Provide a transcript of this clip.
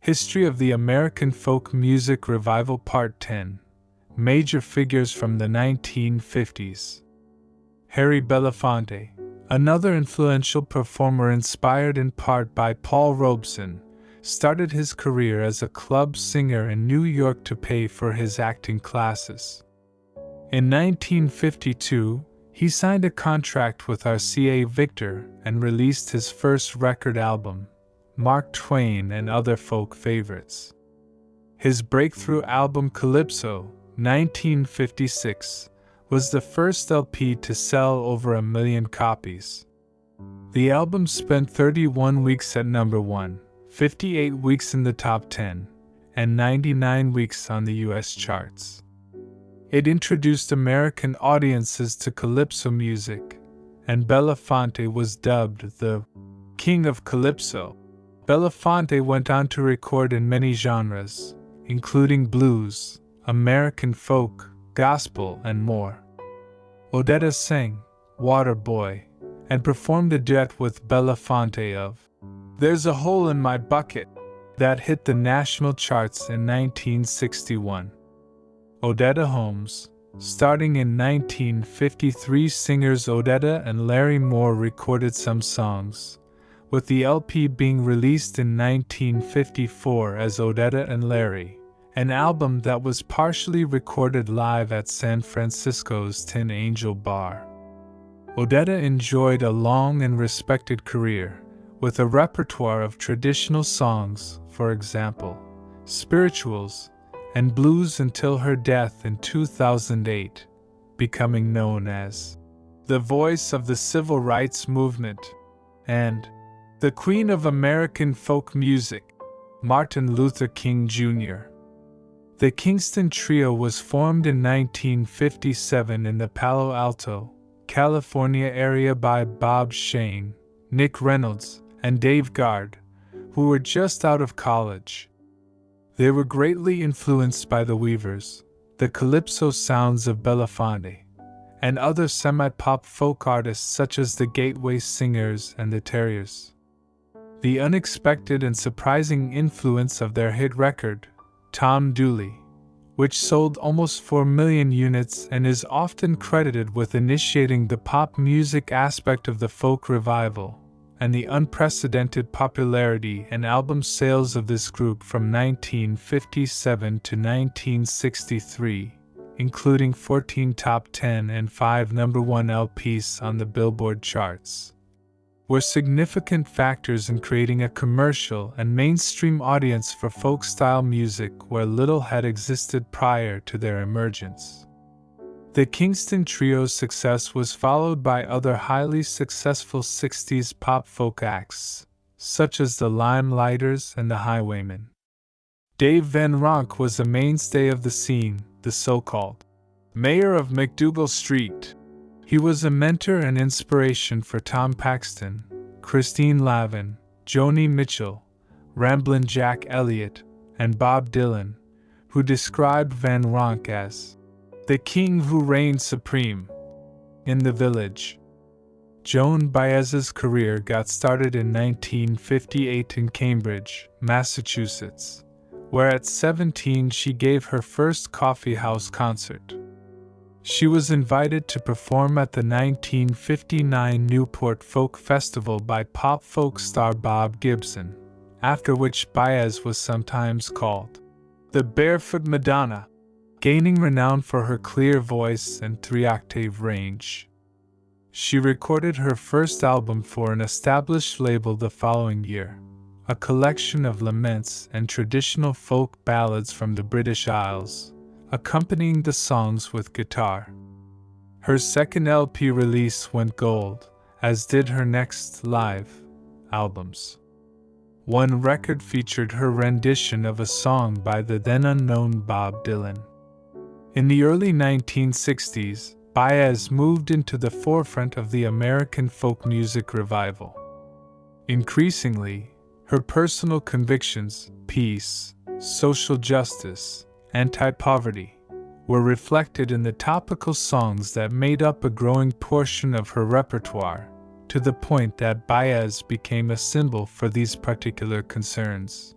History of the American Folk Music Revival Part 10. Major figures from the 1950s. Harry Belafonte, another influential performer inspired in part by Paul Robeson, started his career as a club singer in New York to pay for his acting classes. In 1952, he signed a contract with RCA Victor and released his first record album, Mark Twain and Other Folk Favorites. His breakthrough album Calypso, 1956, was the first LP to sell over 1 million copies. The album spent 31 weeks at number 1, 58 weeks in the top 10, and 99 weeks on the US charts. It introduced American audiences to calypso music, and Belafonte was dubbed the King of Calypso. Belafonte went on to record in many genres, including blues, American folk, gospel, and more. Odetta sang Water Boy and performed a duet with Belafonte of There's a Hole in My Bucket that hit the national charts in 1961. Odetta Holmes. Starting in 1953, singers Odetta and Larry Moore recorded some songs, with the LP being released in 1954 as Odetta and Larry, an album that was partially recorded live at San Francisco's Tin Angel Bar. Odetta enjoyed a long and respected career, with a repertoire of traditional songs, for example, spirituals, and blues until her death in 2008, becoming known as the voice of the civil rights movement and the Queen of American Folk Music, Martin Luther King Jr. The Kingston Trio was formed in 1957 in the Palo Alto, California area by Bob Shane, Nick Reynolds, and Dave Guard, who were just out of college. They were greatly influenced by the Weavers, the calypso sounds of Belafonte, and other semi-pop folk artists such as the Gateway Singers and the Terriers. The unexpected and surprising influence of their hit record, Tom Dooley, which sold almost 4 million units and is often credited with initiating the pop music aspect of the folk revival, and the unprecedented popularity and album sales of this group from 1957 to 1963, including 14 top 10 and 5 number 1 LPs on the Billboard charts, were significant factors in creating a commercial and mainstream audience for folk-style music where little had existed prior to their emergence. The Kingston Trio's success was followed by other highly successful 60s pop folk acts, such as the Limelighters and the Highwaymen. Dave Van Ronk was a mainstay of the scene, the so-called mayor of MacDougal Street. He was a mentor and inspiration for Tom Paxton, Christine Lavin, Joni Mitchell, Ramblin' Jack Elliott, and Bob Dylan, who described Van Ronk as the king who reigned supreme in the village. Joan Baez's career got started in 1958 in Cambridge, Massachusetts, where at 17 she gave her first coffee house concert. She was invited to perform at the 1959 Newport Folk Festival by pop folk star Bob Gibson, after which Baez was sometimes called the Barefoot Madonna, gaining renown for her clear voice and 3-octave range. She recorded her first album for an established label the following year, a collection of laments and traditional folk ballads from the British Isles, accompanying the songs with guitar. Her second LP release went gold, as did her next live albums. One record featured her rendition of a song by the then unknown Bob Dylan. In the early 1960s, Baez moved into the forefront of the American folk music revival. Increasingly, her personal convictions, peace, social justice, anti-poverty, were reflected in the topical songs that made up a growing portion of her repertoire, to the point that Baez became a symbol for these particular concerns.